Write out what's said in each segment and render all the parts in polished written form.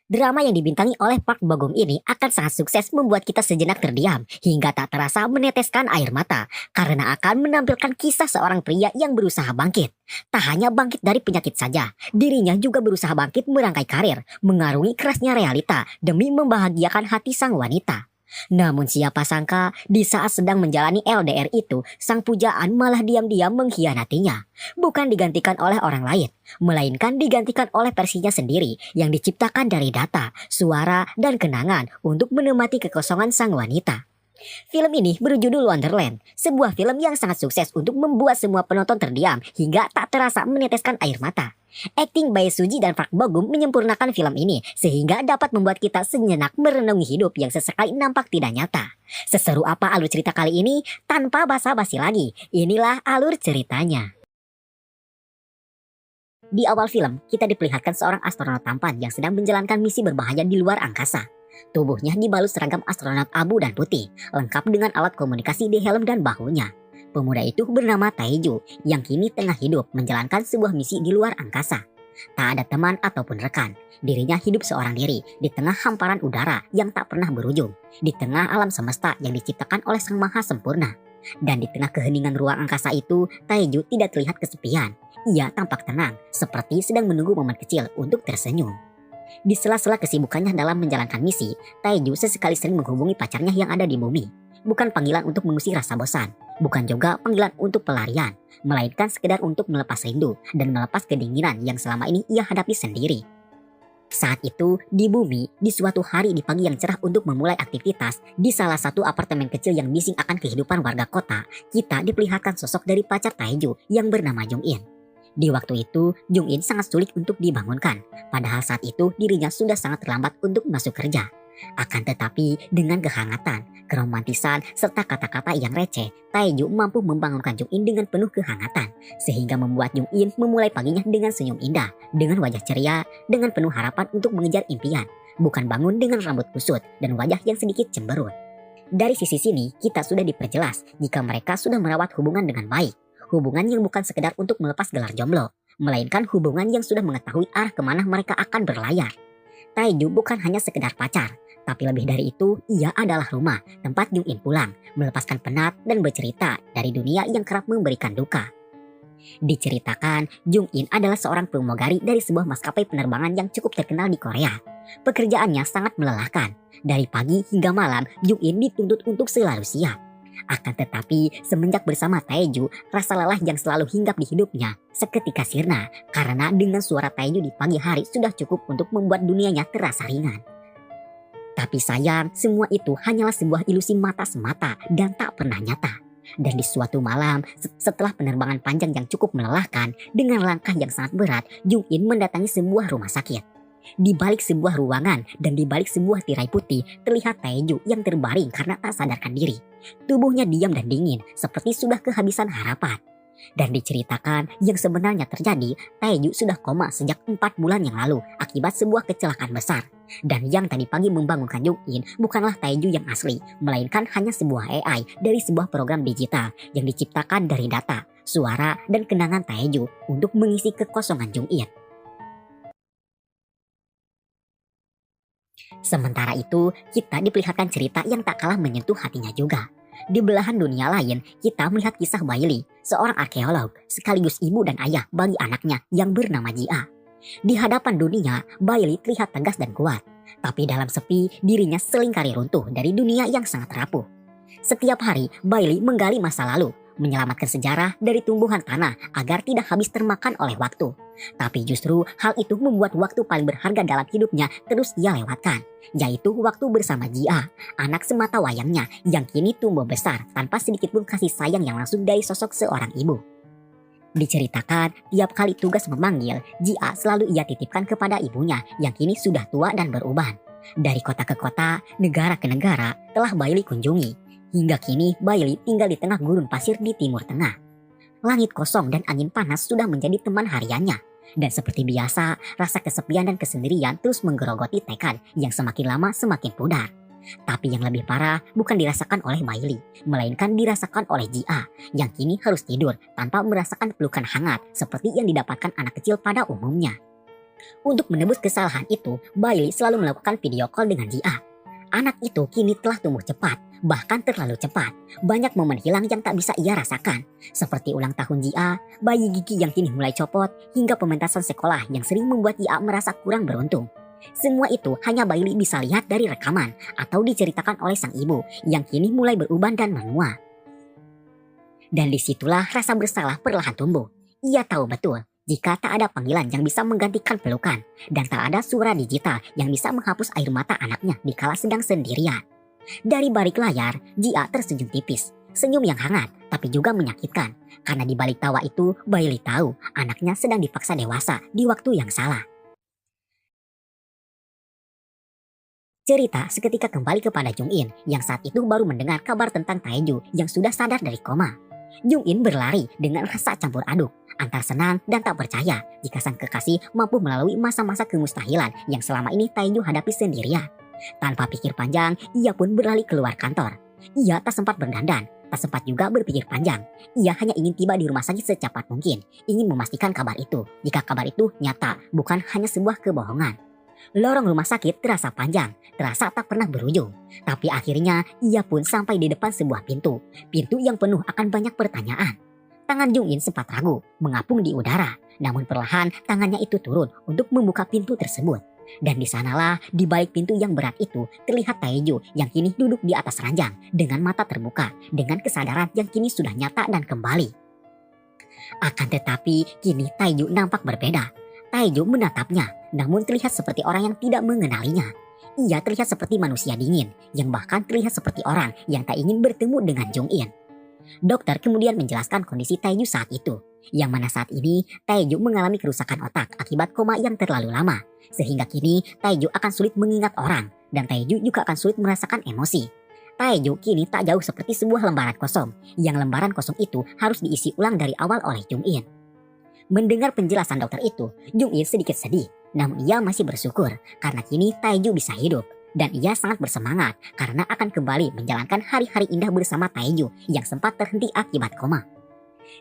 Drama yang dibintangi oleh Park Bo Gum ini akan sangat sukses membuat kita sejenak terdiam hingga tak terasa meneteskan air mata karena akan menampilkan kisah seorang pria yang berusaha bangkit. Tak hanya bangkit dari penyakit saja, dirinya juga berusaha bangkit merangkai karir, mengarungi kerasnya realita demi membahagiakan hati sang wanita. Namun siapa sangka di saat sedang menjalani LDR itu, sang pujaan malah diam-diam mengkhianatinya. Bukan digantikan oleh orang lain, melainkan digantikan oleh versinya sendiri yang diciptakan dari data, suara, dan kenangan untuk menemati kekosongan sang wanita. Film ini berjudul Wonderland, sebuah film yang sangat sukses untuk membuat semua penonton terdiam hingga tak terasa meneteskan air mata. Akting Bae Suji dan Park Bo Gum menyempurnakan film ini sehingga dapat membuat kita sejenak merenungi hidup yang sesekali nampak tidak nyata. Seseru apa alur cerita kali ini? Tanpa basa-basi lagi, inilah alur ceritanya. Di awal film, kita diperlihatkan seorang astronot tampan yang sedang menjalankan misi berbahaya di luar angkasa. Tubuhnya dibalut seragam astronot abu dan putih, lengkap dengan alat komunikasi di helm dan bahunya. Pemuda itu bernama Taeju, yang kini tengah hidup menjalankan sebuah misi di luar angkasa. Tak ada teman ataupun rekan, dirinya hidup seorang diri di tengah hamparan udara yang tak pernah berujung, di tengah alam semesta yang diciptakan oleh Sang Maha Sempurna. Dan di tengah keheningan ruang angkasa itu, Taeju tidak terlihat kesepian. Ia tampak tenang, seperti sedang menunggu momen kecil untuk tersenyum. Di sela-sela kesibukannya dalam menjalankan misi, Taeju sesekali sering menghubungi pacarnya yang ada di bumi. Bukan panggilan untuk mengusir rasa bosan, bukan juga panggilan untuk pelarian, melainkan sekedar untuk melepas rindu dan melepas kedinginan yang selama ini ia hadapi sendiri. Saat itu, di bumi, di suatu hari di pagi yang cerah untuk memulai aktivitas, di salah satu apartemen kecil yang bising akan kehidupan warga kota, kita diperlihatkan sosok dari pacar Taeju yang bernama Jung In. Di waktu itu, Jung In sangat sulit untuk dibangunkan, padahal saat itu dirinya sudah sangat terlambat untuk masuk kerja. Akan tetapi, dengan kehangatan, keromantisan, serta kata-kata yang receh, Taeju mampu membangunkan Jung In dengan penuh kehangatan, sehingga membuat Jung In memulai paginya dengan senyum indah, dengan wajah ceria, dengan penuh harapan untuk mengejar impian, bukan bangun dengan rambut kusut dan wajah yang sedikit cemberut. Dari sisi sini, kita sudah diperjelas jika mereka sudah merawat hubungan dengan baik, hubungan yang bukan sekedar untuk melepas gelar jomblo, melainkan hubungan yang sudah mengetahui arah kemana mereka akan berlayar. Taeju bukan hanya sekedar pacar, tapi lebih dari itu, ia adalah rumah, tempat Jung In pulang, melepaskan penat dan bercerita dari dunia yang kerap memberikan duka. Diceritakan, Jung In adalah seorang pramugari dari sebuah maskapai penerbangan yang cukup terkenal di Korea. Pekerjaannya sangat melelahkan. Dari pagi hingga malam, Jung In dituntut untuk selalu siap. Akan tetapi, semenjak bersama Taeju, rasa lelah yang selalu hinggap di hidupnya seketika sirna, karena dengan suara Taeju di pagi hari sudah cukup untuk membuat dunianya terasa ringan. Tapi sayang, semua itu hanyalah sebuah ilusi mata semata dan tak pernah nyata. Dan di suatu malam, setelah penerbangan panjang yang cukup melelahkan, dengan langkah yang sangat berat, Jung In mendatangi sebuah rumah sakit. Di balik sebuah ruangan dan di balik sebuah tirai putih, terlihat Taeju yang terbaring karena tak sadarkan diri. Tubuhnya diam dan dingin, seperti sudah kehabisan harapan. Dan diceritakan yang sebenarnya terjadi, Taeju sudah koma sejak 4 bulan yang lalu akibat sebuah kecelakaan besar. Dan yang tadi pagi membangunkan Jung In bukanlah Taeju yang asli, melainkan hanya sebuah AI dari sebuah program digital yang diciptakan dari data, suara, dan kenangan Taeju untuk mengisi kekosongan Jung In. Sementara itu, kita diperlihatkan cerita yang tak kalah menyentuh hatinya juga. Di belahan dunia lain, kita melihat kisah Bailey, seorang arkeolog sekaligus ibu dan ayah bagi anaknya yang bernama Jia. Di hadapan dunia, Bailey terlihat tegas dan kuat, tapi dalam sepi, dirinya selingkari runtuh dari dunia yang sangat rapuh. Setiap hari, Bailey menggali masa lalu, menyelamatkan sejarah dari tumbuhan tanah agar tidak habis termakan oleh waktu. Tapi justru hal itu membuat waktu paling berharga dalam hidupnya terus ia lewatkan, yaitu waktu bersama Jia, anak semata wayangnya yang kini tumbuh besar tanpa sedikit pun kasih sayang yang langsung dari sosok seorang ibu. Diceritakan, tiap kali tugas memanggil, Jia selalu ia titipkan kepada ibunya yang kini sudah tua dan beruban. Dari kota ke kota, negara ke negara, telah Bailey kunjungi. Hingga kini Bailey tinggal di tengah gurun pasir di Timur Tengah. Langit kosong dan angin panas sudah menjadi teman hariannya. Dan seperti biasa, rasa kesepian dan kesendirian terus menggerogoti tekad yang semakin lama semakin pudar. Tapi yang lebih parah bukan dirasakan oleh Bailey, melainkan dirasakan oleh Jia yang kini harus tidur tanpa merasakan pelukan hangat seperti yang didapatkan anak kecil pada umumnya. Untuk menebus kesalahan itu, Bailey selalu melakukan video call dengan Jia. Anak itu kini telah tumbuh cepat, bahkan terlalu cepat. Banyak momen hilang yang tak bisa ia rasakan, seperti ulang tahun Jia, bayi gigi yang kini mulai copot, hingga pementasan sekolah yang sering membuat Jia merasa kurang beruntung. Semua itu hanya Bailey bisa lihat dari rekaman atau diceritakan oleh sang ibu yang kini mulai beruban dan menua. Dan disitulah rasa bersalah perlahan tumbuh. Ia tahu betul jika tak ada panggilan yang bisa menggantikan pelukan, dan tak ada suara digital yang bisa menghapus air mata anaknya dikala sedang sendirian. Dari balik layar, Jia tersenyum tipis, senyum yang hangat tapi juga menyakitkan, karena di balik tawa itu Bailey tahu anaknya sedang dipaksa dewasa di waktu yang salah. Cerita seketika kembali kepada Jung In yang saat itu baru mendengar kabar tentang Taeju yang sudah sadar dari koma. Jung In berlari dengan rasa campur aduk, antara senang dan tak percaya jika sang kekasih mampu melalui masa-masa kemustahilan yang selama ini Taeju hadapi sendirian. Tanpa pikir panjang, ia pun berlari keluar kantor. Ia tak sempat berdandan, tak sempat juga berpikir panjang. Ia hanya ingin tiba di rumah sakit secepat mungkin, ingin memastikan kabar itu, jika kabar itu nyata, bukan hanya sebuah kebohongan. Lorong rumah sakit terasa panjang, terasa tak pernah berujung. Tapi akhirnya ia pun sampai di depan sebuah pintu yang penuh akan banyak pertanyaan. Tangan Jung In sempat ragu, mengapung di udara. Namun perlahan tangannya itu turun untuk membuka pintu tersebut. Dan di sanalah di balik pintu yang berat itu terlihat Taeju yang kini duduk di atas ranjang dengan mata terbuka, dengan kesadaran yang kini sudah nyata dan kembali. Akan tetapi kini Taeju nampak berbeda. Taeju menatapnya, namun terlihat seperti orang yang tidak mengenalinya. Ia terlihat seperti manusia dingin, yang bahkan terlihat seperti orang yang tak ingin bertemu dengan Jung In. Dokter kemudian menjelaskan kondisi Taeju saat itu, yang mana saat ini Taeju mengalami kerusakan otak akibat koma yang terlalu lama, sehingga kini Taeju akan sulit mengingat orang, dan Taeju juga akan sulit merasakan emosi. Taeju kini tak jauh seperti sebuah lembaran kosong, yang lembaran kosong itu harus diisi ulang dari awal oleh Jung In. Mendengar penjelasan dokter itu, Jung In sedikit sedih, namun ia masih bersyukur karena kini Taeju bisa hidup. Dan ia sangat bersemangat karena akan kembali menjalankan hari-hari indah bersama Taeju yang sempat terhenti akibat koma.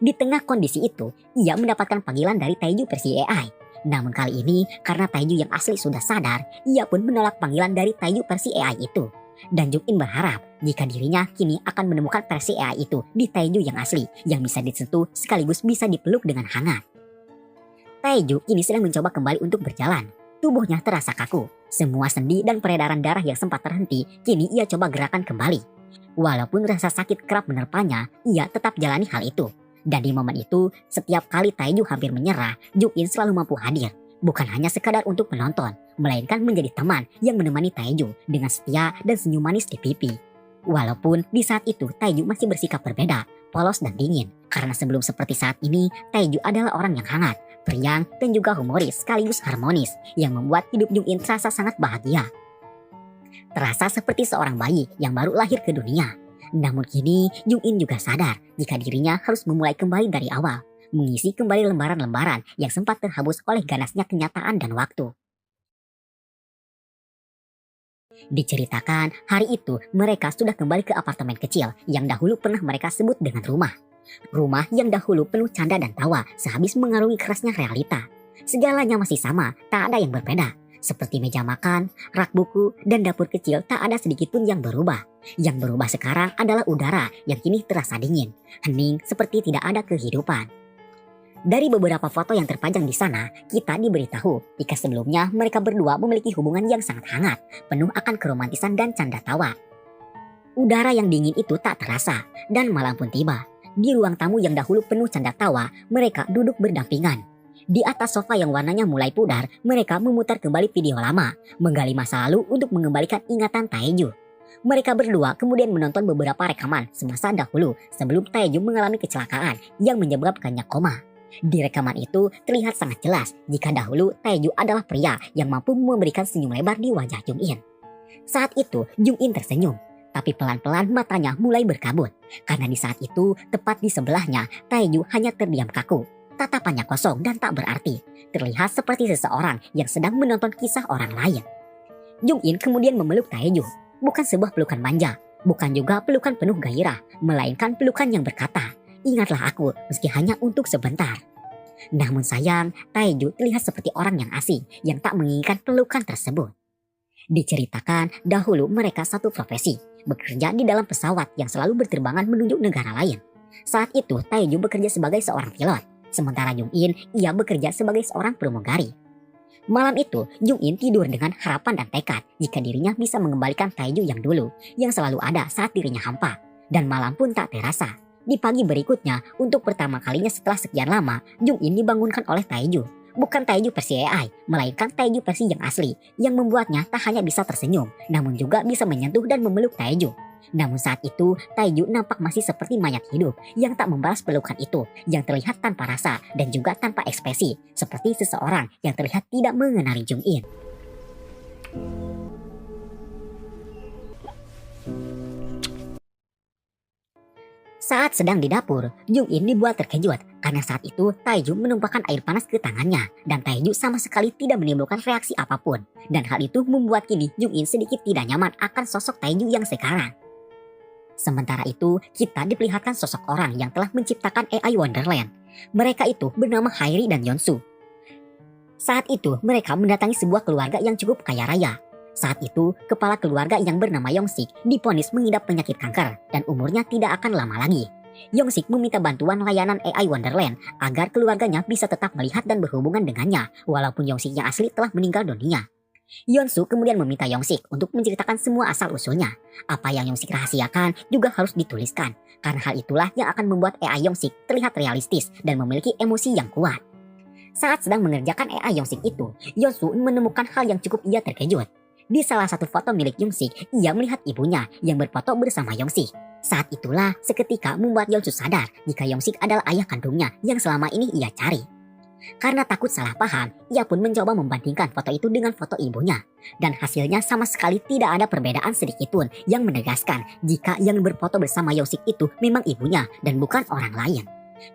Di tengah kondisi itu, ia mendapatkan panggilan dari Taeju versi AI. Namun kali ini, karena Taeju yang asli sudah sadar, ia pun menolak panggilan dari Taeju versi AI itu. Dan Jung In berharap jika dirinya kini akan menemukan versi AI itu di Taeju yang asli, yang bisa disentuh sekaligus bisa dipeluk dengan hangat. Taeju kini sedang mencoba kembali untuk berjalan. Tubuhnya terasa kaku. Semua sendi dan peredaran darah yang sempat terhenti, kini ia coba gerakan kembali. Walaupun rasa sakit kerap menerpanya, ia tetap jalani hal itu. Dan di momen itu, setiap kali Taeju hampir menyerah, Jung In selalu mampu hadir. Bukan hanya sekadar untuk menonton, melainkan menjadi teman yang menemani Taeju dengan setia dan senyum manis di pipi. Walaupun di saat itu Taeju masih bersikap berbeda, polos dan dingin. Karena sebelum seperti saat ini, Taeju adalah orang yang hangat, periang, dan juga humoris sekaligus harmonis yang membuat hidup Jung In terasa sangat bahagia. Terasa seperti seorang bayi yang baru lahir ke dunia. Namun kini Jung In juga sadar jika dirinya harus memulai kembali dari awal, mengisi kembali lembaran-lembaran yang sempat terhapus oleh ganasnya kenyataan dan waktu. Diceritakan hari itu mereka sudah kembali ke apartemen kecil yang dahulu pernah mereka sebut dengan rumah. Rumah yang dahulu penuh canda dan tawa sehabis mengarungi kerasnya realita. Segalanya masih sama, tak ada yang berbeda. Seperti meja makan, rak buku, dan dapur kecil tak ada sedikit pun yang berubah. Yang berubah sekarang adalah udara yang kini terasa dingin, hening seperti tidak ada kehidupan. Dari beberapa foto yang terpajang di sana, kita diberitahu jika sebelumnya mereka berdua memiliki hubungan yang sangat hangat, penuh akan keromantisan dan canda tawa. Udara yang dingin itu tak terasa, dan malam pun tiba. Di ruang tamu yang dahulu penuh canda tawa, mereka duduk berdampingan. Di atas sofa yang warnanya mulai pudar, mereka memutar kembali video lama, menggali masa lalu untuk mengembalikan ingatan Taeju. Mereka berdua kemudian menonton beberapa rekaman semasa dahulu sebelum Taeju mengalami kecelakaan yang menyebabkannya koma. Di rekaman itu terlihat sangat jelas jika dahulu Taeju adalah pria yang mampu memberikan senyum lebar di wajah Jung In. Saat itu Jung In tersenyum. Tapi pelan-pelan matanya mulai berkabut. Karena di saat itu, tepat di sebelahnya, Taeju hanya terdiam kaku. Tatapannya kosong dan tak berarti. Terlihat seperti seseorang yang sedang menonton kisah orang lain. Jung In kemudian memeluk Taeju. Bukan sebuah pelukan manja. Bukan juga pelukan penuh gairah. Melainkan pelukan yang berkata, "Ingatlah aku meski hanya untuk sebentar." Namun sayang, Taeju terlihat seperti orang yang asing yang tak menginginkan pelukan tersebut. Diceritakan dahulu mereka satu profesi, bekerja di dalam pesawat yang selalu berterbangan menuju negara lain. Saat itu Taeju bekerja sebagai seorang pilot, sementara Jung In ia bekerja sebagai seorang pramugari. Malam itu Jung In tidur dengan harapan dan tekad jika dirinya bisa mengembalikan Taeju yang dulu, yang selalu ada saat dirinya hampa. Dan malam pun tak terasa. Di pagi berikutnya, untuk pertama kalinya setelah sekian lama, Jung In dibangunkan oleh Taeju. Bukan Taeju versi AI, melainkan Taeju versi yang asli, yang membuatnya tak hanya bisa tersenyum, namun juga bisa menyentuh dan memeluk Taeju. Namun saat itu, Taeju nampak masih seperti mayat hidup, yang tak membalas pelukan itu, yang terlihat tanpa rasa dan juga tanpa ekspresi, seperti seseorang yang terlihat tidak mengenali Jung In. Saat sedang di dapur, Jung In dibuat terkejut karena saat itu Taeju menumpahkan air panas ke tangannya dan Taeju sama sekali tidak menimbulkan reaksi apapun. Dan hal itu membuat kini Jung In sedikit tidak nyaman akan sosok Taeju yang sekarang. Sementara itu, kita diperlihatkan sosok orang yang telah menciptakan AI Wonderland. Mereka itu bernama Hairi dan Yeonsu. Saat itu, mereka mendatangi sebuah keluarga yang cukup kaya raya. Saat itu, kepala keluarga yang bernama Yongsik divonis mengidap penyakit kanker dan umurnya tidak akan lama lagi. Yongsik meminta bantuan layanan AI Wonderland agar keluarganya bisa tetap melihat dan berhubungan dengannya walaupun Yongsik yang asli telah meninggal dunia. Yeonsu kemudian meminta Yongsik untuk menceritakan semua asal-usulnya. Apa yang Yongsik rahasiakan juga harus dituliskan, karena hal itulah yang akan membuat AI Yongsik terlihat realistis dan memiliki emosi yang kuat. Saat sedang mengerjakan AI Yongsik itu, Yeonsu menemukan hal yang cukup ia terkejut. Di salah satu foto milik Yongsik, ia melihat ibunya yang berfoto bersama Yongsik. Saat itulah seketika membuat Yeonsu sadar jika Yongsik adalah ayah kandungnya yang selama ini ia cari. Karena takut salah paham, ia pun mencoba membandingkan foto itu dengan foto ibunya. Dan hasilnya sama sekali tidak ada perbedaan sedikitpun yang menegaskan jika yang berfoto bersama Yongsik itu memang ibunya dan bukan orang lain.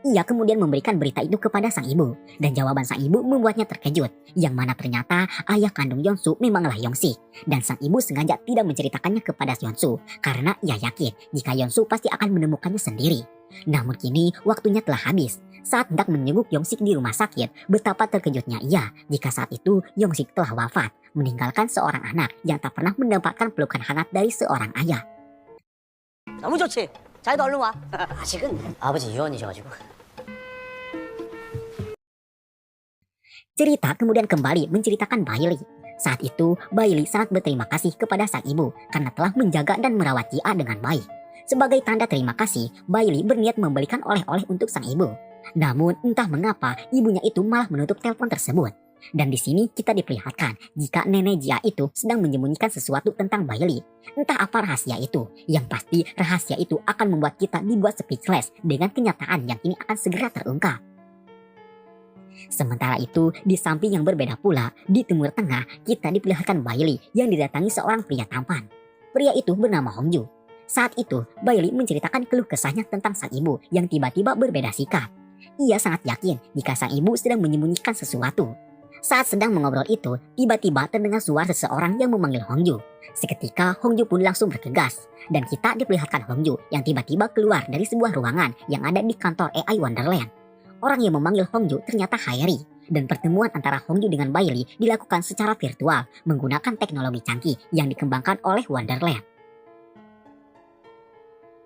Ia kemudian memberikan berita itu kepada sang ibu, dan jawaban sang ibu membuatnya terkejut, yang mana ternyata ayah kandung Yeonsu memanglah Yongsik, dan sang ibu sengaja tidak menceritakannya kepada Yeonsu, karena ia yakin jika Yeonsu pasti akan menemukannya sendiri. Namun kini waktunya telah habis. Saat hendak menjenguk Yongsik di rumah sakit, betapa terkejutnya ia jika saat itu Yongsik telah wafat, meninggalkan seorang anak yang tak pernah mendapatkan pelukan hangat dari seorang ayah. 너무 좋지. 자기도 얼른 와. 아직은 아버지 유언이셔가지고. Cerita kemudian kembali menceritakan Bailey. Saat itu, Bailey sangat berterima kasih kepada sang ibu karena telah menjaga dan merawat dia dengan baik. Sebagai tanda terima kasih, Bailey berniat membelikan oleh-oleh untuk sang ibu. Namun entah mengapa ibunya itu malah menutup telepon tersebut. Dan di sini kita diperlihatkan jika nenek Jia itu sedang menyembunyikan sesuatu tentang Bailey. Entah apa rahasia itu. Yang pasti rahasia itu akan membuat kita dibuat speechless dengan kenyataan yang ini akan segera terungkap. Sementara itu, di samping yang berbeda pula, di Timur Tengah kita diperlihatkan Bailey yang didatangi seorang pria tampan. Pria itu bernama Hongju. Saat itu, Bailey menceritakan keluh kesahnya tentang sang ibu yang tiba-tiba berbeda sikap. Ia sangat yakin jika sang ibu sedang menyembunyikan sesuatu. Saat sedang mengobrol itu, tiba-tiba terdengar suara seseorang yang memanggil Hongju. Seketika Hongju pun langsung bergegas, dan kita diperlihatkan Hongju yang tiba-tiba keluar dari sebuah ruangan yang ada di kantor AI Wonderland. Orang yang memanggil Hongju ternyata Hairi, dan pertemuan antara Hongju dengan Bailey dilakukan secara virtual menggunakan teknologi canggih yang dikembangkan oleh Wonderland.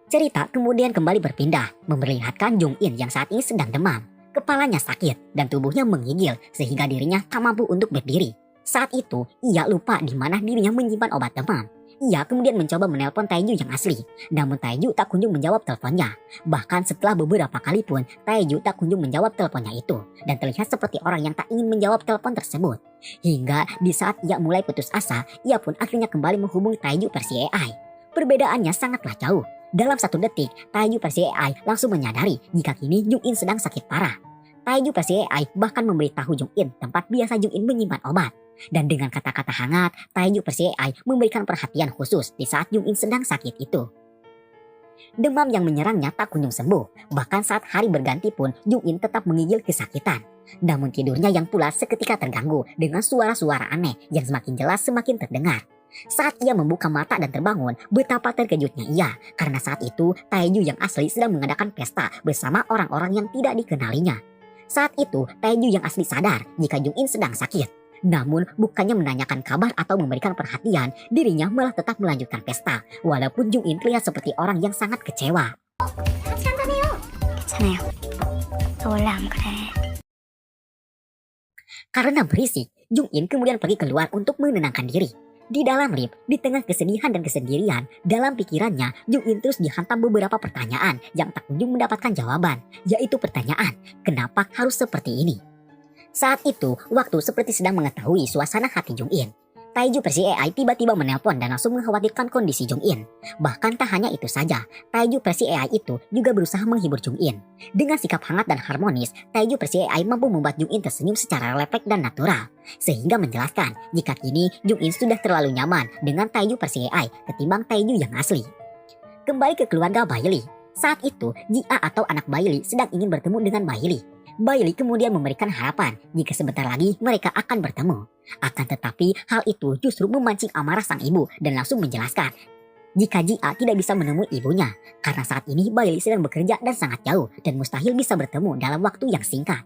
Cerita kemudian kembali berpindah, memperlihatkan Jung In yang saat ini sedang demam. Kepalanya sakit dan tubuhnya menggigil sehingga dirinya tak mampu untuk berdiri. Saat itu, ia lupa di mana dirinya menyimpan obat demam. Ia kemudian mencoba menelpon Taeju yang asli, namun Taeju tak kunjung menjawab teleponnya. Bahkan setelah beberapa kali pun, Taeju tak kunjung menjawab teleponnya itu, dan terlihat seperti orang yang tak ingin menjawab telepon tersebut. Hingga di saat ia mulai putus asa, ia pun akhirnya kembali menghubungi Taeju versi AI. Perbedaannya sangatlah jauh. Dalam 1 detik, Taeju versi AI langsung menyadari jika kini Jung In sedang sakit parah. Taeju versi AI bahkan memberitahu Jung In tempat biasa Jung In menyimpan obat. Dan dengan kata-kata hangat, Taeju versi AI memberikan perhatian khusus di saat Jung In sedang sakit itu. Demam yang menyerangnya tak kunjung sembuh. Bahkan saat hari berganti pun Jung In tetap menggigil kesakitan. Namun tidurnya yang pula seketika terganggu dengan suara-suara aneh yang semakin jelas semakin terdengar. Saat ia membuka mata dan terbangun, betapa terkejutnya ia karena saat itu Taeju yang asli sedang mengadakan pesta bersama orang-orang yang tidak dikenalinya. Saat itu, Taeju yang asli sadar jika Jung In sedang sakit. Namun, bukannya menanyakan kabar atau memberikan perhatian, dirinya malah tetap melanjutkan pesta, walaupun Jung In terlihat seperti orang yang sangat kecewa. 괜찮아요. 너 원래 안 그래. Karena berisik, Jung In kemudian pergi keluar untuk menenangkan diri. Di dalam lift, di tengah kesedihan dan kesendirian, dalam pikirannya, Jung In terus dihantam beberapa pertanyaan yang tak kunjung mendapatkan jawaban, yaitu pertanyaan, kenapa harus seperti ini? Saat itu, waktu seperti sedang mengetahui suasana hati Jung In. Taeju versi AI tiba-tiba menelpon dan langsung mengkhawatirkan kondisi Jung In. Bahkan tak hanya itu saja, Taeju versi AI itu juga berusaha menghibur Jung In. Dengan sikap hangat dan harmonis, Taeju versi AI mampu membuat Jung In tersenyum secara refleks dan natural. Sehingga menjelaskan jika kini Jung In sudah terlalu nyaman dengan Taeju versi AI ketimbang Taeju yang asli. Kembali ke keluarga Bailey. Saat itu, Jia atau anak Bailey sedang ingin bertemu dengan Bailey. Bailey kemudian memberikan harapan jika sebentar lagi mereka akan bertemu. Akan tetapi hal itu justru memancing amarah sang ibu dan langsung menjelaskan jika Jia tidak bisa menemui ibunya karena saat ini Bailey sedang bekerja dan sangat jauh dan mustahil bisa bertemu dalam waktu yang singkat.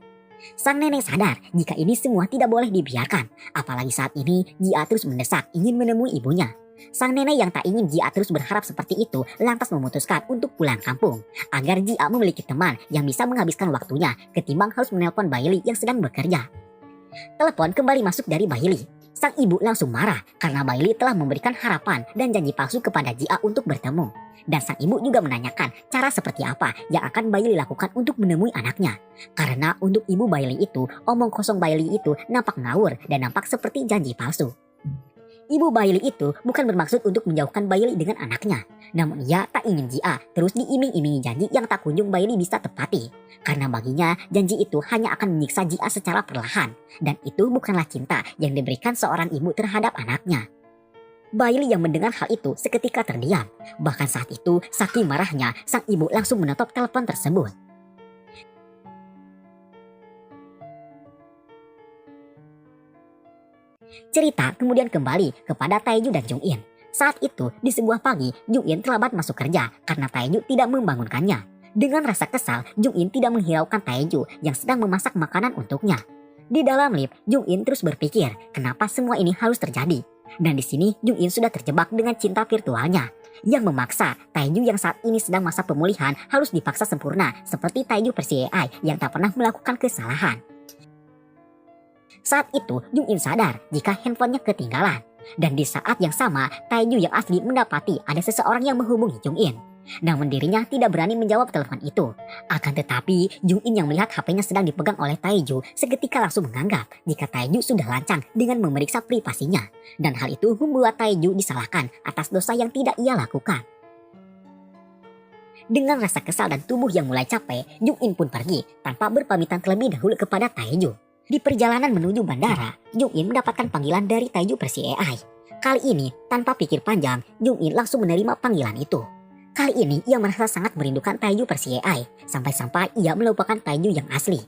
Sang nenek sadar jika ini semua tidak boleh dibiarkan, apalagi saat ini Jia terus mendesak ingin menemui ibunya. Sang nenek yang tak ingin Jia terus berharap seperti itu lantas memutuskan untuk pulang kampung agar Jia memiliki teman yang bisa menghabiskan waktunya ketimbang harus menelpon Bailey yang sedang bekerja. Telepon kembali masuk dari Bailey. Sang ibu langsung marah karena Bailey telah memberikan harapan dan janji palsu kepada Jia untuk bertemu. Dan sang ibu juga menanyakan cara seperti apa yang akan Bailey lakukan untuk menemui anaknya. Karena untuk ibu Bailey itu, omong kosong Bailey itu nampak ngawur dan nampak seperti janji palsu. Ibu Bailey itu bukan bermaksud untuk menjauhkan Bailey dengan anaknya. Namun ia tak ingin Jia terus diiming-imingi janji yang tak kunjung Bailey bisa tepati. Karena baginya janji itu hanya akan menyiksa Jia secara perlahan. Dan itu bukanlah cinta yang diberikan seorang ibu terhadap anaknya. Bailey yang mendengar hal itu seketika terdiam. Bahkan saat itu saking marahnya sang ibu langsung menutup telepon tersebut. Cerita kemudian kembali kepada Taeju dan Jung In. Saat itu, di sebuah pagi, Jung In terlambat masuk kerja karena Taeju tidak membangunkannya. Dengan rasa kesal, Jung In tidak menghiraukan Taeju yang sedang memasak makanan untuknya. Di dalam lift, Jung In terus berpikir kenapa semua ini harus terjadi. Dan di sini, Jung In sudah terjebak dengan cinta virtualnya yang memaksa Taeju yang saat ini sedang masa pemulihan harus dipaksa sempurna seperti Taeju versi AI yang tak pernah melakukan kesalahan. Saat itu, Jung In sadar jika handphonenya ketinggalan. Dan di saat yang sama, Taeju yang asli mendapati ada seseorang yang menghubungi Jung In. Namun dirinya tidak berani menjawab telepon itu. Akan tetapi, Jung In yang melihat HP-nya sedang dipegang oleh Taeju seketika langsung menganggap jika Taeju sudah lancang dengan memeriksa privasinya. Dan hal itu membuat Taeju disalahkan atas dosa yang tidak ia lakukan. Dengan rasa kesal dan tubuh yang mulai capek, Jung In pun pergi tanpa berpamitan terlebih dahulu kepada Taeju. Di perjalanan menuju bandara, Jung In mendapatkan panggilan dari Taeju versi AI. Kali ini, tanpa pikir panjang, Jung In langsung menerima panggilan itu. Kali ini, ia merasa sangat merindukan Taeju versi AI, sampai-sampai ia melupakan Taeju yang asli.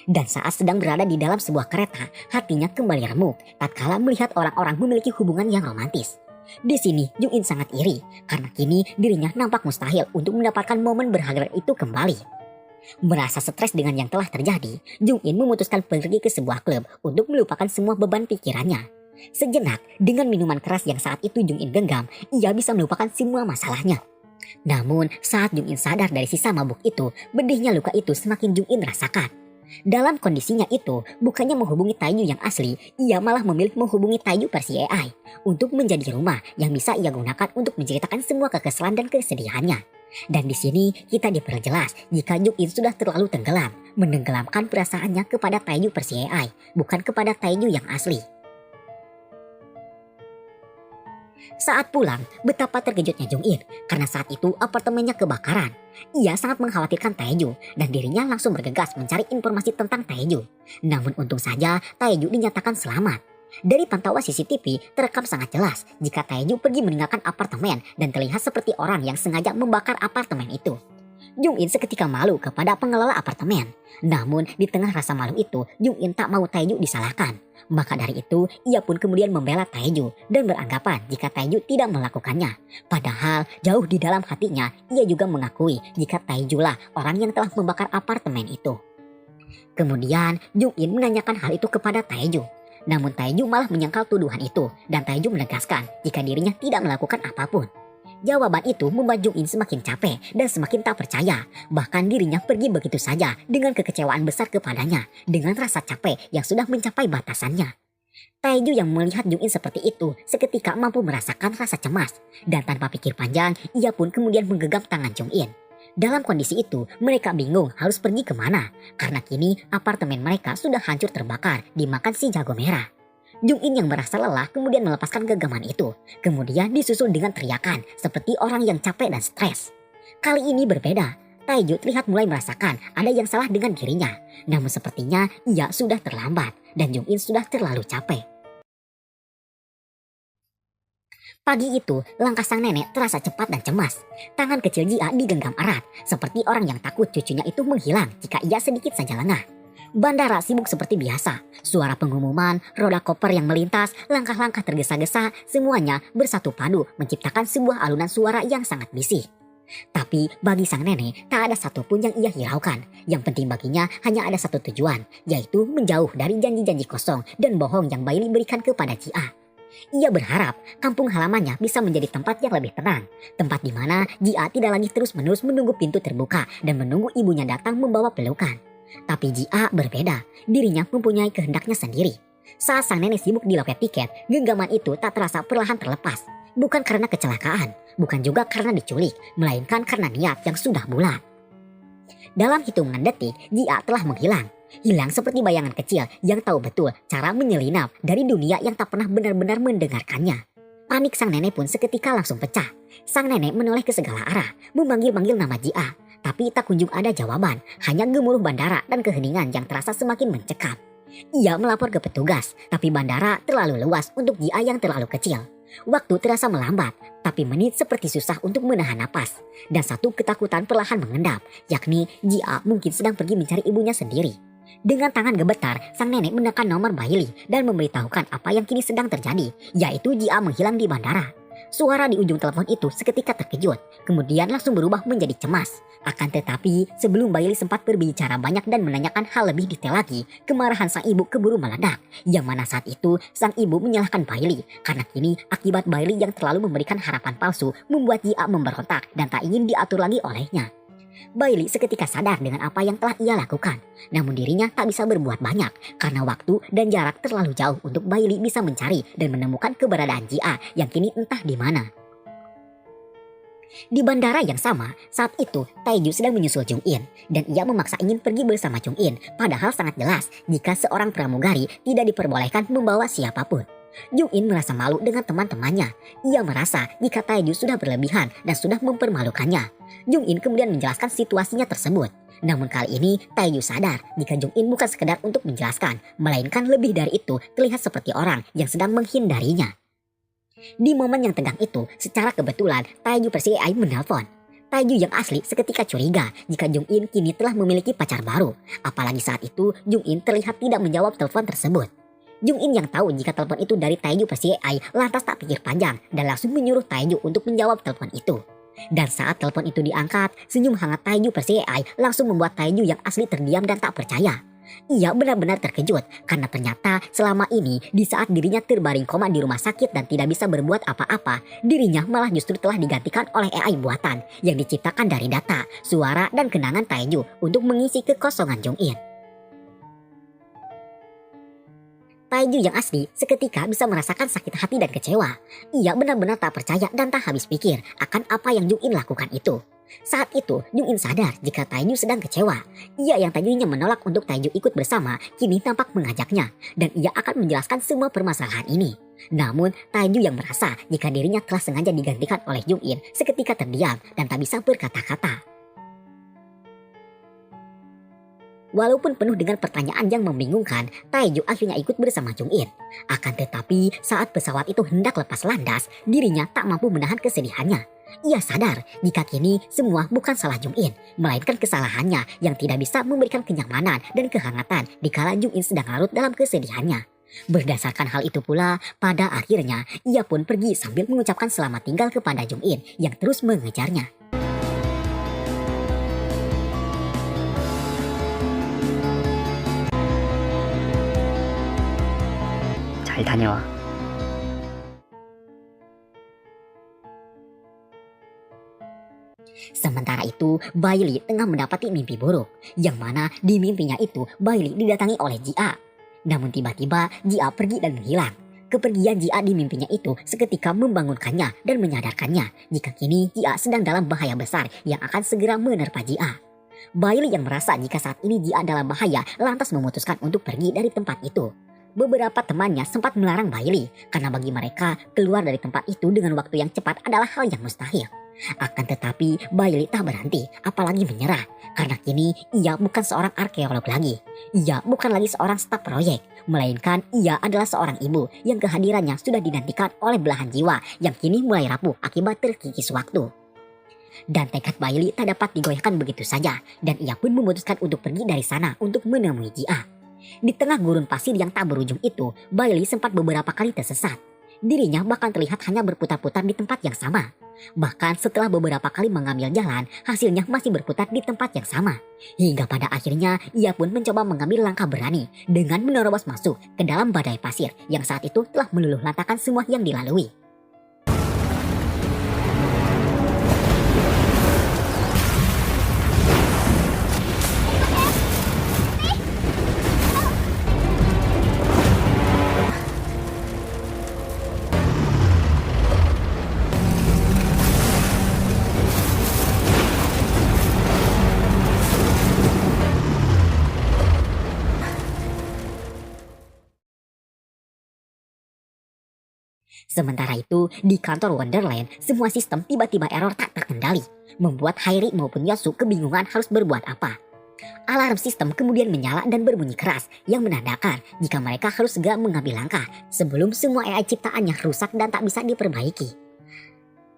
Dan saat sedang berada di dalam sebuah kereta, hatinya kembali remuk tatkala melihat orang-orang memiliki hubungan yang romantis. Di sini, Jung In sangat iri, karena kini dirinya nampak mustahil untuk mendapatkan momen berharga itu kembali. Merasa stres dengan yang telah terjadi, Jung In memutuskan pergi ke sebuah klub untuk melupakan semua beban pikirannya. Sejenak, dengan minuman keras yang saat itu Jung In genggam, ia bisa melupakan semua masalahnya. Namun, saat Jung In sadar dari sisa mabuk itu, pedihnya luka itu semakin Jung In rasakan. Dalam kondisinya itu, bukannya menghubungi Taeju yang asli, ia malah memilih menghubungi Taeju versi AI untuk menjadi rumah yang bisa ia gunakan untuk menceritakan semua kekesalan dan kesedihannya. Dan di sini kita diperjelas jika Jung In sudah terlalu tenggelam, menenggelamkan perasaannya kepada Taeju versi AI, bukan kepada Taeju yang asli. Saat pulang, betapa terkejutnya Jung In karena saat itu apartemennya kebakaran. Ia sangat mengkhawatirkan Taeju dan dirinya langsung bergegas mencari informasi tentang Taeju. Namun untung saja Taeju dinyatakan selamat. Dari pantauan CCTV terekam sangat jelas jika Taeju pergi meninggalkan apartemen dan terlihat seperti orang yang sengaja membakar apartemen itu. Jung In seketika malu kepada pengelola apartemen. Namun di tengah rasa malu itu, Jung In tak mau Taeju disalahkan. Maka dari itu, ia pun kemudian membela Taeju dan beranggapan jika Taeju tidak melakukannya. Padahal jauh di dalam hatinya, ia juga mengakui jika Taeju lah orang yang telah membakar apartemen itu. Kemudian Jung In menanyakan hal itu kepada Taeju. Namun Taeju malah menyangkal tuduhan itu dan Taeju menegaskan jika dirinya tidak melakukan apapun. Jawaban itu membuat Jung In semakin capek dan semakin tak percaya. Bahkan dirinya pergi begitu saja dengan kekecewaan besar kepadanya dengan rasa capek yang sudah mencapai batasannya. Taeju yang melihat Jung In seperti itu seketika mampu merasakan rasa cemas. Dan tanpa pikir panjang, ia pun kemudian menggenggam tangan Jung In. Dalam kondisi itu, mereka bingung harus pergi kemana. Karena kini apartemen mereka sudah hancur terbakar dimakan si jago merah. Jung In yang merasa lelah kemudian melepaskan genggaman itu. Kemudian disusul dengan teriakan seperti orang yang capek dan stres. Kali ini berbeda. Taeju terlihat mulai merasakan ada yang salah dengan dirinya. Namun sepertinya ia sudah terlambat dan Jung In sudah terlalu capek. Pagi itu, langkah sang nenek terasa cepat dan cemas. Tangan kecil Jia digenggam erat, seperti orang yang takut cucunya itu menghilang jika ia sedikit saja lengah. Bandara sibuk seperti biasa. Suara pengumuman, roda koper yang melintas, langkah-langkah tergesa-gesa, semuanya bersatu padu menciptakan sebuah alunan suara yang sangat bising. Tapi bagi sang nenek, tak ada satupun yang ia hiraukan. Yang penting baginya hanya ada satu tujuan, yaitu menjauh dari janji-janji kosong dan bohong yang Bailey berikan kepada Jia. Ia berharap kampung halamannya bisa menjadi tempat yang lebih tenang. Tempat di mana Jia tidak lagi terus-menerus menunggu pintu terbuka dan menunggu ibunya datang membawa pelukan. Tapi Jia berbeda, dirinya mempunyai kehendaknya sendiri. Saat sang nenek sibuk di loket tiket, genggaman itu tak terasa perlahan terlepas. Bukan karena kecelakaan, bukan juga karena diculik, melainkan karena niat yang sudah bulat. Dalam hitungan detik, Jia telah menghilang. Hilang seperti bayangan kecil yang tahu betul cara menyelinap dari dunia yang tak pernah benar-benar mendengarkannya. Panik sang nenek pun seketika langsung pecah. Sang nenek menoleh ke segala arah, memanggil-manggil nama Jia. Tapi tak kunjung ada jawaban, hanya gemuruh bandara dan keheningan yang terasa semakin mencekam. Ia melapor ke petugas, tapi bandara terlalu luas untuk Jia yang terlalu kecil. Waktu terasa melambat, tapi menit seperti susah untuk menahan napas. Dan satu ketakutan perlahan mengendap, yakni Jia mungkin sedang pergi mencari ibunya sendiri. Dengan tangan gemetar, sang nenek menekan nomor Bailey dan memberitahukan apa yang kini sedang terjadi, yaitu Jia menghilang di bandara. Suara di ujung telepon itu seketika terkejut, kemudian langsung berubah menjadi cemas. Akan tetapi, sebelum Bailey sempat berbicara banyak dan menanyakan hal lebih detail lagi, kemarahan sang ibu keburu meledak. Yang mana saat itu, sang ibu menyalahkan Bailey, karena kini akibat Bailey yang terlalu memberikan harapan palsu membuat Jia memberontak dan tak ingin diatur lagi olehnya. Bailey seketika sadar dengan apa yang telah ia lakukan. Namun dirinya tak bisa berbuat banyak karena waktu dan jarak terlalu jauh untuk Bailey bisa mencari dan menemukan keberadaan Jia yang kini entah di mana. Di bandara yang sama, saat itu Taeju sedang menyusul Jung In dan ia memaksa ingin pergi bersama Jung In, padahal sangat jelas jika seorang pramugari tidak diperbolehkan membawa siapapun. Jung In merasa malu dengan teman-temannya. Ia merasa jika Taeju sudah berlebihan dan sudah mempermalukannya. Jung In kemudian menjelaskan situasinya tersebut. Namun kali ini Taeju sadar jika Jung In bukan sekedar untuk menjelaskan, melainkan lebih dari itu terlihat seperti orang yang sedang menghindarinya. Di momen yang tegang itu, secara kebetulan Taeju Persiai menelpon. Taeju yang asli seketika curiga jika Jung In kini telah memiliki pacar baru. Apalagi saat itu Jung In terlihat tidak menjawab telepon tersebut. Jung In yang tahu jika telepon itu dari Taeju Persiai lantas tak pikir panjang dan langsung menyuruh Taeju untuk menjawab telepon itu. Dan saat telepon itu diangkat, senyum hangat Taeju Persiai langsung membuat Taeju yang asli terdiam dan tak percaya. Ia benar-benar terkejut karena ternyata selama ini di saat dirinya terbaring koma di rumah sakit dan tidak bisa berbuat apa-apa, dirinya malah justru telah digantikan oleh AI buatan yang diciptakan dari data, suara, dan kenangan Taeju untuk mengisi kekosongan Jung In. Taeju yang asli seketika bisa merasakan sakit hati dan kecewa. Ia benar-benar tak percaya dan tak habis pikir akan apa yang Jung In lakukan itu. Saat itu, Jung In sadar jika Taeju sedang kecewa. Ia yang tadinya menolak untuk Taeju ikut bersama, kini tampak mengajaknya. Dan ia akan menjelaskan semua permasalahan ini. Namun, Taeju yang merasa jika dirinya telah sengaja digantikan oleh Jung In seketika terdiam dan tak bisa berkata-kata. Walaupun penuh dengan pertanyaan yang membingungkan, Taeju akhirnya ikut bersama Jung In. Akan tetapi, saat pesawat itu hendak lepas landas, dirinya tak mampu menahan kesedihannya. Ia sadar jika kini semua bukan salah Jung In, melainkan kesalahannya yang tidak bisa memberikan kenyamanan dan kehangatan dikala Jung In sedang larut dalam kesedihannya. Berdasarkan hal itu pula, pada akhirnya ia pun pergi sambil mengucapkan selamat tinggal kepada Jung In yang terus mengejarnya. 잘 다녀와. Sementara itu, Bailey tengah mendapati mimpi buruk, yang mana di mimpinya itu Bailey didatangi oleh Jia. Namun tiba-tiba Jia pergi dan menghilang. Kepergian Jia di mimpinya itu seketika membangunkannya dan menyadarkannya jika kini Jia sedang dalam bahaya besar yang akan segera menerpa Jia. Bailey yang merasa jika saat ini Jia dalam bahaya lantas memutuskan untuk pergi dari tempat itu. Beberapa temannya sempat melarang Bailey karena bagi mereka keluar dari tempat itu dengan waktu yang cepat adalah hal yang mustahil. Akan tetapi Bailey tak berhenti apalagi menyerah karena kini ia bukan seorang arkeolog lagi. Ia bukan lagi seorang staf proyek, melainkan ia adalah seorang ibu yang kehadirannya sudah dinantikan oleh belahan jiwa yang kini mulai rapuh akibat terkikis waktu. Dan tekad Bailey tak dapat digoyahkan begitu saja dan ia pun memutuskan untuk pergi dari sana untuk menemui Jia. Di tengah gurun pasir yang tak berujung itu, Bailey sempat beberapa kali tersesat. Dirinya bahkan terlihat hanya berputar-putar di tempat yang sama. Bahkan setelah beberapa kali mengambil jalan, hasilnya masih berputar di tempat yang sama. Hingga pada akhirnya ia pun mencoba mengambil langkah berani dengan menerobos masuk ke dalam badai pasir yang saat itu telah meluluh lantakan semua yang dilalui. Sementara itu, di kantor Wonderland, semua sistem tiba-tiba error tak terkendali, membuat Hairi maupun Yosu kebingungan harus berbuat apa. Alarm sistem kemudian menyala dan berbunyi keras yang menandakan jika mereka harus segera mengambil langkah sebelum semua AI ciptaannya rusak dan tak bisa diperbaiki.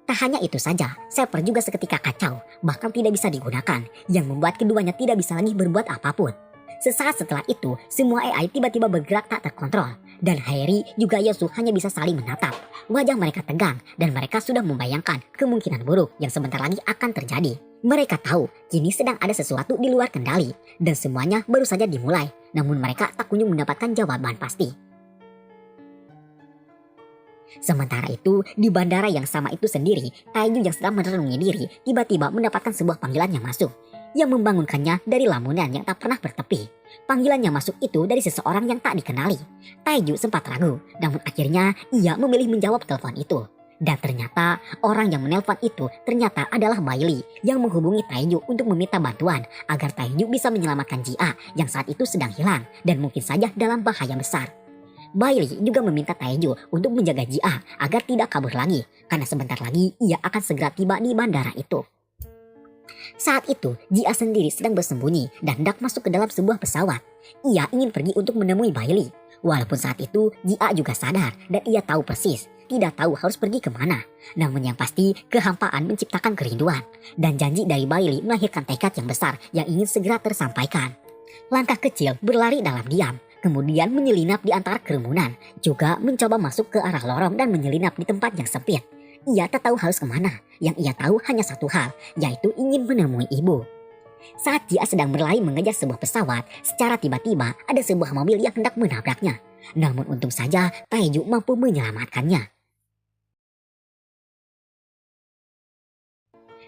Tak hanya itu saja, server juga seketika kacau, bahkan tidak bisa digunakan, yang membuat keduanya tidak bisa lagi berbuat apapun. Sesaat setelah itu, semua AI tiba-tiba bergerak tak terkontrol, dan Hairi juga Yosu hanya bisa saling menatap. Wajah mereka tegang, dan mereka sudah membayangkan kemungkinan buruk yang sebentar lagi akan terjadi. Mereka tahu kini sedang ada sesuatu di luar kendali, dan semuanya baru saja dimulai, namun mereka tak kunjung mendapatkan jawaban pasti. Sementara itu, di bandara yang sama itu sendiri, Taiju yang sedang merenungi diri tiba-tiba mendapatkan sebuah panggilan yang masuk, yang membangunkannya dari lamunan yang tak pernah bertepi. Panggilan yang masuk itu dari seseorang yang tak dikenali. Taiju sempat ragu, namun akhirnya ia memilih menjawab telepon itu. Dan ternyata orang yang menelpon itu ternyata adalah Bailey yang menghubungi Taiju untuk meminta bantuan agar Taiju bisa menyelamatkan Jia yang saat itu sedang hilang dan mungkin saja dalam bahaya besar. Bailey juga meminta Taiju untuk menjaga Jia agar tidak kabur lagi karena sebentar lagi ia akan segera tiba di bandara itu. Saat itu, Jia sendiri sedang bersembunyi dan hendak masuk ke dalam sebuah pesawat. Ia ingin pergi untuk menemui Bailey. Walaupun saat itu, Jia juga sadar dan ia tahu persis, tidak tahu harus pergi kemana. Namun yang pasti, kehampaan menciptakan kerinduan. Dan janji dari Bailey melahirkan tekad yang besar yang ingin segera tersampaikan. Langkah kecil berlari dalam diam, kemudian menyelinap di antara kerumunan. Juga mencoba masuk ke arah lorong dan menyelinap di tempat yang sempit. Ia tak tahu harus kemana, yang ia tahu hanya satu hal, yaitu ingin menemui ibu. Saat Jia sedang berlari mengejar sebuah pesawat, secara tiba-tiba ada sebuah mobil yang hendak menabraknya. Namun untung saja Taiju mampu menyelamatkannya.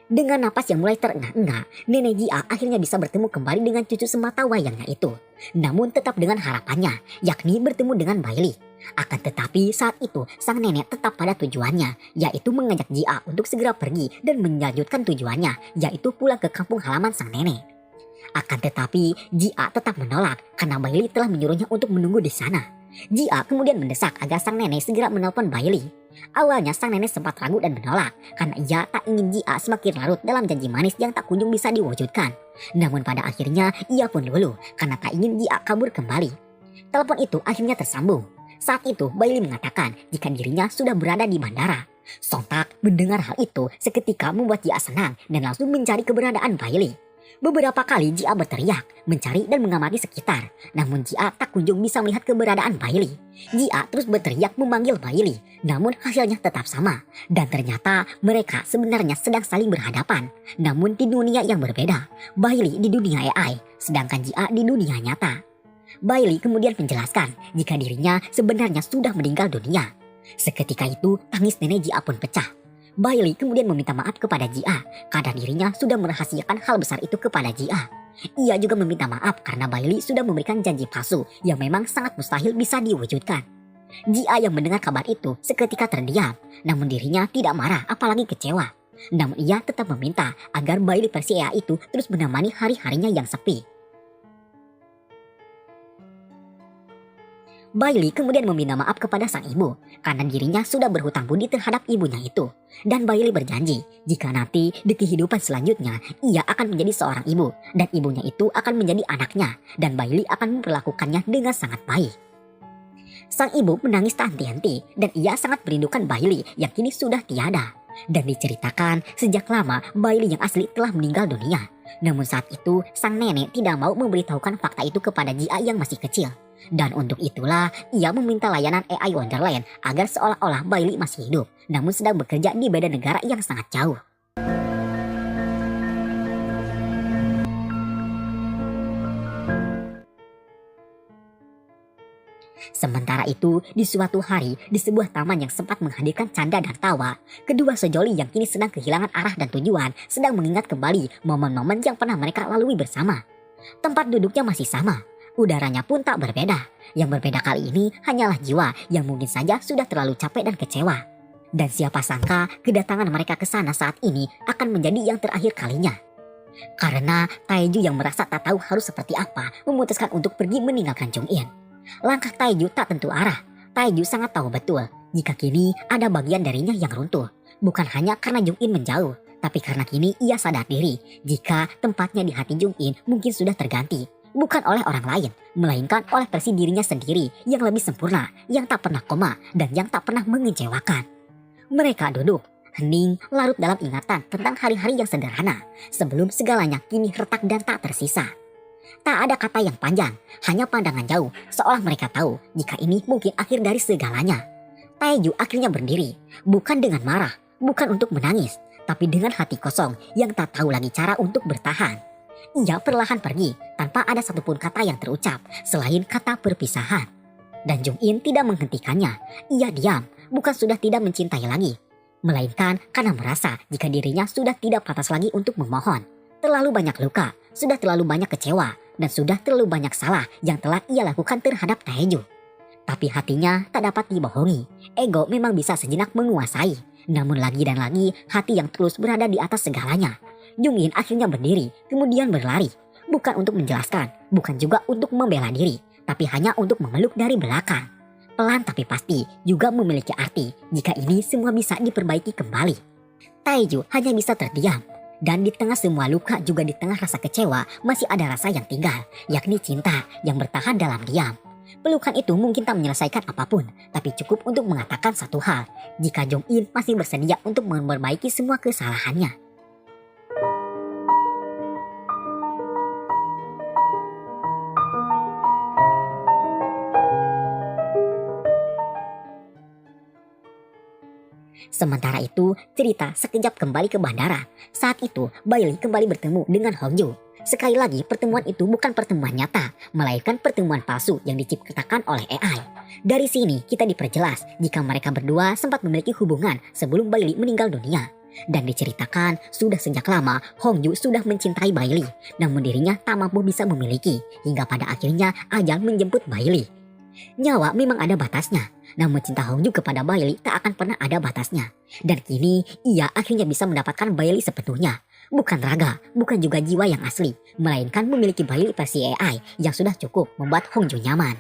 Dengan napas yang mulai terengah-engah, nenek Jia akhirnya bisa bertemu kembali dengan cucu semata wayangnya itu. Namun tetap dengan harapannya, yakni bertemu dengan Bailey. Akan tetapi saat itu sang nenek tetap pada tujuannya, yaitu mengajak Jia untuk segera pergi dan melanjutkan tujuannya, yaitu pulang ke kampung halaman sang nenek. Akan tetapi Jia tetap menolak karena Bailey telah menyuruhnya untuk menunggu di sana. Jia kemudian mendesak agar sang nenek segera menelpon Bailey. Awalnya sang nenek sempat ragu dan menolak karena ia tak ingin Jia semakin larut dalam janji manis yang tak kunjung bisa diwujudkan. Namun pada akhirnya ia pun luluh karena tak ingin Jia kabur kembali. Telepon itu akhirnya tersambung. Saat itu Bailey mengatakan jika dirinya sudah berada di bandara. Sontak mendengar hal itu seketika membuat Jia senang dan langsung mencari keberadaan Bailey. Beberapa kali Jia berteriak, mencari dan mengamati sekitar. Namun Jia tak kunjung bisa melihat keberadaan Bailey. Jia terus berteriak memanggil Bailey, namun hasilnya tetap sama. Dan ternyata mereka sebenarnya sedang saling berhadapan, namun di dunia yang berbeda. Bailey di dunia AI, sedangkan Jia di dunia nyata. Bailey kemudian menjelaskan jika dirinya sebenarnya sudah meninggal dunia. Seketika itu tangis nenek Jia pun pecah. Bailey kemudian meminta maaf kepada Jia karena dirinya sudah merahasiakan hal besar itu kepada Jia. Ia juga meminta maaf karena Bailey sudah memberikan janji palsu yang memang sangat mustahil bisa diwujudkan. Jia yang mendengar kabar itu seketika terdiam, namun dirinya tidak marah apalagi kecewa. Namun ia tetap meminta agar Bailey versi EA itu terus menemani hari-harinya yang sepi. Bailey kemudian meminta maaf kepada sang ibu karena dirinya sudah berhutang budi terhadap ibunya itu. Dan Bailey berjanji jika nanti di kehidupan selanjutnya ia akan menjadi seorang ibu dan ibunya itu akan menjadi anaknya dan Bailey akan memperlakukannya dengan sangat baik. Sang ibu menangis tak henti-henti dan ia sangat merindukan Bailey yang kini sudah tiada. Dan diceritakan sejak lama Bailey yang asli telah meninggal dunia. Namun saat itu sang nenek tidak mau memberitahukan fakta itu kepada Jia yang masih kecil. Dan untuk itulah ia meminta layanan AI Wonderland agar seolah-olah Bailey masih hidup namun sedang bekerja di beda negara yang sangat jauh. Sementara itu, di suatu hari, di sebuah taman yang sempat menghadirkan canda dan tawa, kedua sejoli yang kini sedang kehilangan arah dan tujuan sedang mengingat kembali momen-momen yang pernah mereka lalui bersama. Tempat duduknya masih sama, udaranya pun tak berbeda. Yang berbeda kali ini hanyalah jiwa yang mungkin saja sudah terlalu capek dan kecewa. Dan siapa sangka kedatangan mereka ke sana saat ini akan menjadi yang terakhir kalinya. Karena Taeju yang merasa tak tahu harus seperti apa memutuskan untuk pergi meninggalkan Jong-in. Langkah Taeju tak tentu arah. Taeju sangat tahu betul jika kini ada bagian darinya yang runtuh. Bukan hanya karena Jong-in menjauh, tapi karena kini ia sadar diri jika tempatnya di hati Jong-in mungkin sudah terganti. Bukan oleh orang lain, melainkan oleh versi dirinya sendiri yang lebih sempurna, yang tak pernah koma dan yang tak pernah mengecewakan. Mereka duduk, hening, larut dalam ingatan tentang hari-hari yang sederhana, sebelum segalanya kini retak dan tak tersisa. Tak ada kata yang panjang, hanya pandangan jauh, seolah mereka tahu jika ini mungkin akhir dari segalanya. Taeju akhirnya berdiri, bukan dengan marah, bukan untuk menangis, tapi dengan hati kosong yang tak tahu lagi cara untuk bertahan. Ia perlahan pergi tanpa ada satupun kata yang terucap selain kata perpisahan. Dan Jong-in tidak menghentikannya. Ia diam, bukan sudah tidak mencintai lagi, melainkan karena merasa jika dirinya sudah tidak pantas lagi untuk memohon. Terlalu banyak luka, sudah terlalu banyak kecewa, dan sudah terlalu banyak salah yang telah ia lakukan terhadap Taeju. Tapi hatinya tak dapat dibohongi. Ego memang bisa sejenak menguasai. Namun lagi dan lagi hati yang terus berada di atas segalanya. Jong-in akhirnya berdiri, kemudian berlari. Bukan untuk menjelaskan, bukan juga untuk membela diri, tapi hanya untuk memeluk dari belakang. Pelan tapi pasti juga memiliki arti jika ini semua bisa diperbaiki kembali. Taeju hanya bisa terdiam. Dan di tengah semua luka juga di tengah rasa kecewa masih ada rasa yang tinggal, yakni cinta yang bertahan dalam diam. Pelukan itu mungkin tak menyelesaikan apapun, tapi cukup untuk mengatakan satu hal, jika Jong-in masih bersedia untuk memperbaiki semua kesalahannya. Sementara itu, cerita sekejap kembali ke bandara. Saat itu, Bailey kembali bertemu dengan Hongju. Sekali lagi, pertemuan itu bukan pertemuan nyata, melainkan pertemuan palsu yang diciptakan oleh AI. Dari sini, kita diperjelas jika mereka berdua sempat memiliki hubungan sebelum Bailey meninggal dunia. Dan diceritakan, sudah sejak lama Hongju sudah mencintai Bailey, namun dirinya tak mampu bisa memiliki, hingga pada akhirnya ajal menjemput Bailey. Nyawa memang ada batasnya, namun cinta Hongju kepada Bailey tak akan pernah ada batasnya. Dan kini ia akhirnya bisa mendapatkan Bailey sepenuhnya. Bukan raga, bukan juga jiwa yang asli, melainkan memiliki Bailey versi AI yang sudah cukup membuat Hongju nyaman.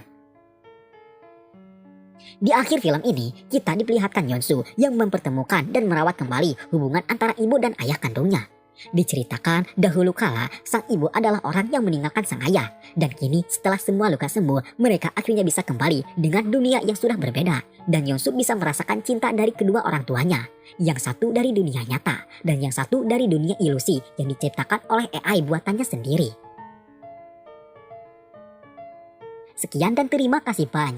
Di akhir film ini, kita diperlihatkan Yeonsu yang mempertemukan dan merawat kembali hubungan antara ibu dan ayah kandungnya. Diceritakan dahulu kala sang ibu adalah orang yang meninggalkan sang ayah, dan kini setelah semua luka sembuh, mereka akhirnya bisa kembali dengan dunia yang sudah berbeda, dan Yeonsu bisa merasakan cinta dari kedua orang tuanya, yang satu dari dunia nyata dan yang satu dari dunia ilusi yang diciptakan oleh AI buatannya sendiri. Sekian dan terima kasih banyak.